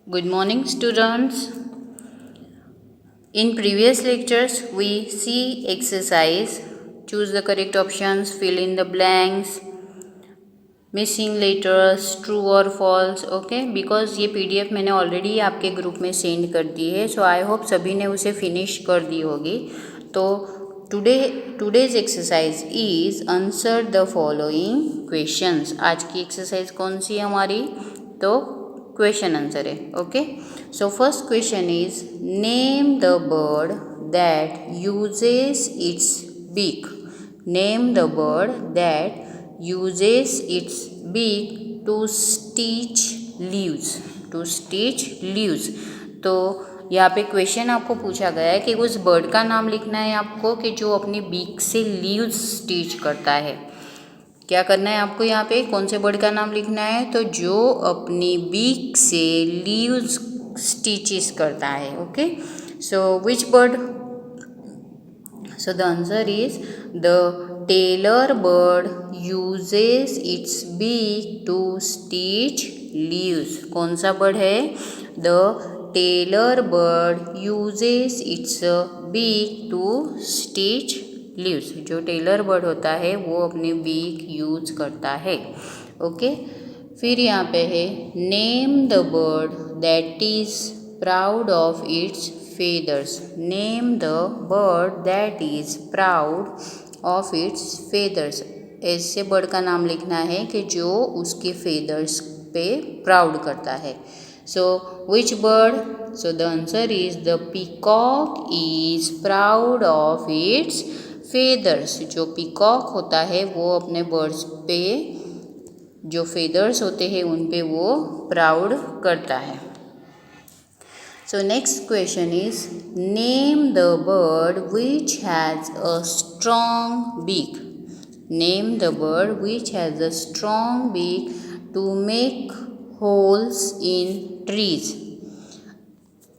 Good morning, students. In previous lectures, we see exercise. Choose the correct options, fill in the blanks, missing letters, true or false. Okay, because ये PDF मैंने already आपके group में send कर दी है. सो I hope सभी ने उसे finish कर दी होगी. तो today's exercise is answer the following questions. आज की एक्सरसाइज कौन सी है हमारी? तो क्वेश्चन आंसर है. Okay, so first question is name the bird that uses its beak. Name the bird that uses its beak to stitch leaves. to stitch leaves. तो यहाँ पे क्वेश्चन आपको पूछा गया है कि उस बर्ड का नाम लिखना है आपको कि जो अपनी बीक से लीव्स स्टिच करता है. क्या करना है आपको? यहाँ पे कौन से बर्ड का नाम लिखना है? तो जो अपनी बीक से लीव्स स्टिचेस करता है. Okay, so which bird? So the answer is the tailor bird uses its beak to stitch leaves. कौन सा बर्ड है? The tailor bird uses its beak to stitch leaves. जो टेलर बर्ड होता है वो अपनी बीक यूज करता है. ओके, फिर यहाँ पे है name the bird that is proud of it's feathers. Name the bird that is proud of its feathers. ऐसे बर्ड का नाम लिखना है कि जो उसके फेदर्स पे प्राउड करता है. So which bird? So the answer is the peacock is proud of its feathers. जो पीकॉक होता है वो अपने बर्ड्स पे जो फेदर्स होते हैं उन पे वो प्राउड करता है. So next question is name the bird which has a strong beak. Name the bird which has a strong beak to make holes in trees.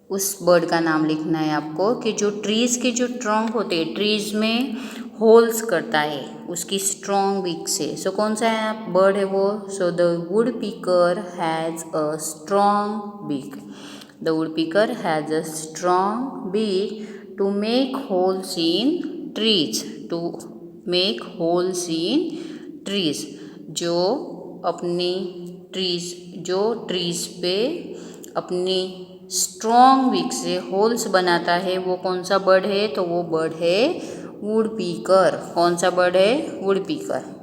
उस बर्ड का नाम लिखना है आपको कि जो ट्रीज के जो ट्रंक होते हैं ट्रीज में होल्स करता है उसकी स्ट्रॉन्ग बीक से. सो कौन सा है बर्ड है वो? So the woodpecker has a strong beak. The woodpecker has a strong beak to make holes in trees. To make holes in trees. जो अपनी ट्रीज पे अपनी स्ट्रॉन्ग बीक से होल्स बनाता है वो कौन सा बर्ड है? तो वो बर्ड है वुडपीकर. कौन सा बर्ड है? वुडपीकर.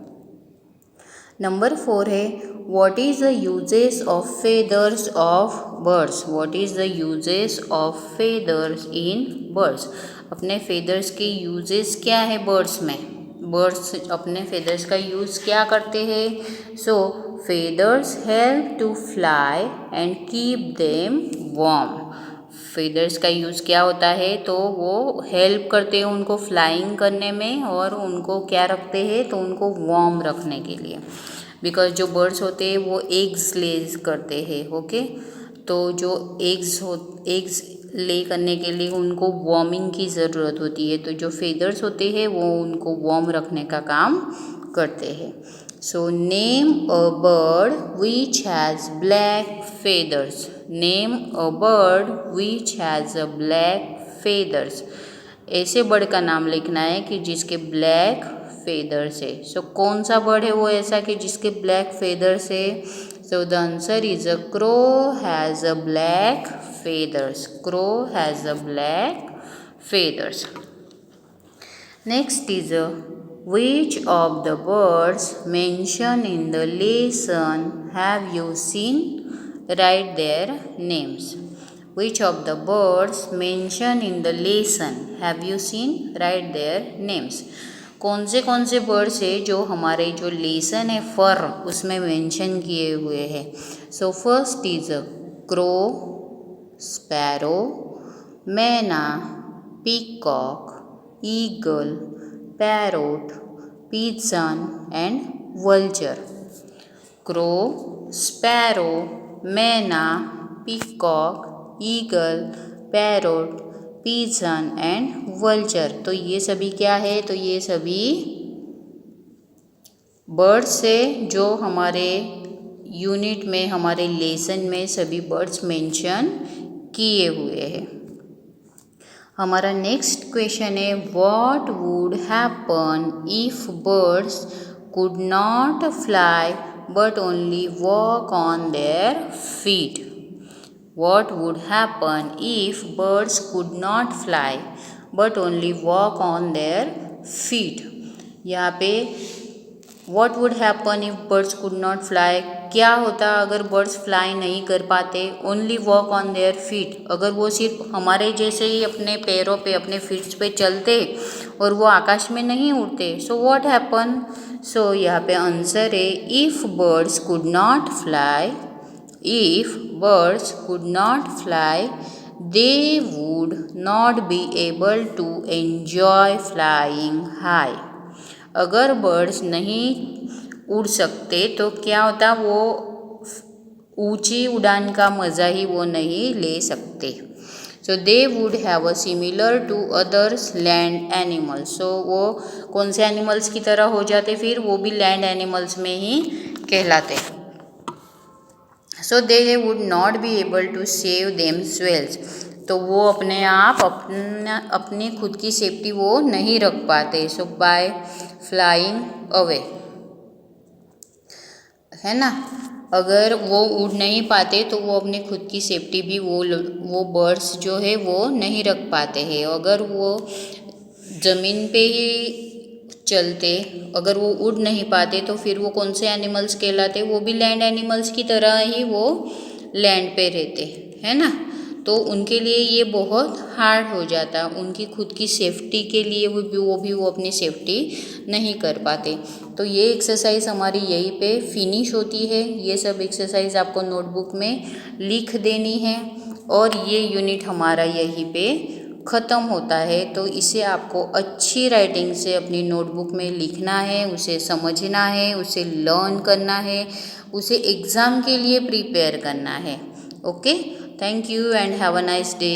नंबर 4 है what is the uses of feathers of birds. what is the uses of feathers in birds. अपने feathers के uses क्या है birds में? birds अपने feathers का use क्या करते हैं? so feathers help to fly and keep them warm. feathers का यूज़ क्या होता है? तो वो हेल्प करते हैं उनको फ्लाइंग करने में और उनको क्या रखते हैं? तो उनको वार्म रखने के लिए. बिकॉज जो बर्ड्स होते हैं वो एग्स ले करते हैं. ओके, तो जो एग्स ले करने के लिए उनको वार्मिंग की ज़रूरत होती है. तो जो फेदर्स होते हैं वो उनको वार्म रखने का काम करते हैं. So name a bird which has black feathers. Name a bird which has a black feathers. ऐसे बर्ड का नाम लिखना है कि जिसके ब्लैक फेदर्स है. सो कौन सा बर्ड है वो ऐसा कि जिसके ब्लैक फेदर्स है? सो the answer is a crow has a black feathers. Crow has a black feathers. Next is which of the birds mentioned in the lesson have you seen? Write their names. Which of the birds mentioned in the lesson have you seen? Write their names. कौन से birds है जो हमारे जो lesson है फर उसमें mention किए हुए हैं? So first is crow, sparrow, myna, peacock, eagle, parrot, pigeon and vulture. Crow, sparrow, myna, peacock, eagle, parrot, pigeon and vulture. तो ये सभी क्या है? तो ये सभी बर्ड्स है जो हमारे यूनिट में, हमारे लेसन में सभी बर्ड्स मेंशन किए हुए हैं। हमारा नेक्स्ट क्वेश्चन है, what would happen if birds could not fly but only walk on their feet. What would happen if birds could not fly but only walk on their feet? यहाँ पे what would happen if birds could not fly, क्या होता अगर birds fly नहीं कर पाते, only walk on their feet, अगर वो सिर्फ हमारे जैसे ही अपने पैरों पे, अपने फीट्स पे चलते और वो आकाश में नहीं उड़ते, सो व्हाट हैपन। सो यहाँ पे आंसर है, if birds could not fly, if birds could not fly, they would not be able to enjoy flying high. अगर बर्ड्स नहीं उड़ सकते तो क्या होता, वो ऊंची उड़ान का मज़ा ही वो नहीं ले सकते। So they would have a similar to others land animals. So वो कौन से एनिमल्स की तरह हो जाते, फिर वो भी लैंड एनिमल्स में ही कहलाते। So they would not be able to save themselves, तो वो अपने आप अपनी खुद की सेफ्टी वो नहीं रख पाते। सो बाय फ्लाइंग अवे, है ना, अगर वो उड़ नहीं पाते तो वो अपनी खुद की सेफ्टी भी वो बर्ड्स जो है वो नहीं रख पाते हैं। अगर वो ज़मीन पे ही चलते, अगर वो उड़ नहीं पाते तो फिर वो कौन से एनिमल्स कहलाते, वो भी लैंड एनिमल्स की तरह ही वो लैंड पे रहते, है ना। तो उनके लिए ये बहुत हार्ड हो जाता, उनकी खुद की सेफ्टी के लिए वो अपनी सेफ्टी नहीं कर पाते। तो ये एक्सरसाइज हमारी यहीं पे फिनिश होती है। ये सब एक्सरसाइज आपको नोटबुक में लिख देनी है और ये यूनिट हमारा यहीं पे ख़त्म होता है। तो इसे आपको अच्छी राइटिंग से अपनी नोटबुक में लिखना है, उसे समझना है, उसे लर्न करना है, उसे एग्ज़ाम के लिए प्रिपेयर करना है। Okay, thank you and have a nice day.